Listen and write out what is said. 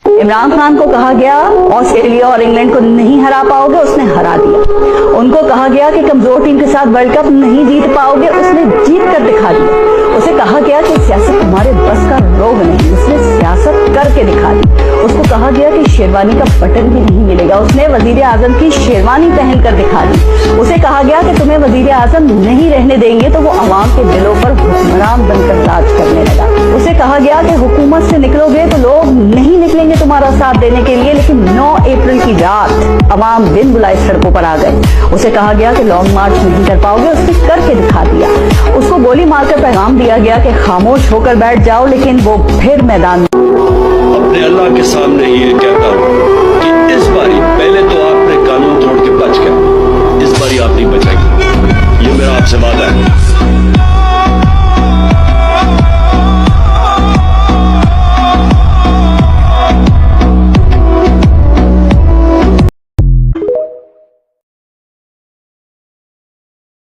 इमरान खान को कहा गया ऑस्ट्रेलिया और इंग्लैंड को नहीं हरा पाओगे, उसने हरा दिया। उनको कहा गया कि कमजोर टीम के साथ वर्ल्ड कप नहीं जीत पाओगे, उसने जीत कर दिखा दिया। उसे कहा गया कि सियासत तुम्हारे बस का रोग नहीं, उसने सियासत करके दिखा दी। उसको कहा गया कि शेरवानी का बटन भी नहीं मिलेगा, उसने वजीर आजम की शेरवानी पहन कर दिखा दी। उसे कहा गया कि तुम्हें वजीर आजम नहीं रहने देंगे, तो वो अवाम के दिलों पर हुक्मरान बनकर राज करने लगा। उसे कहा गया कि हुकूमत से निकलोगे तो लोग नहीं निकलेंगे तुम्हारा साथ देने के लिए, लेकिन 9 अप्रैल की रात अवाम बिन बुलाए सड़कों पर आ गए। उसे कहा गया कि लॉन्ग मार्च नहीं कर पाओगे, उसने करके दिखा दिया। उसको गोली मारकर पैगाम दिया गया कि खामोश होकर बैठ जाओ, लेकिन वो फिर मैदान अपने अल्लाह के सामने ये कहता हूँ कि इस बारी पहले तो आपने कानून तोड़ के बच गया, इस बारी आप नहीं बचाएंगे, ये मेरा आपसे वादा है।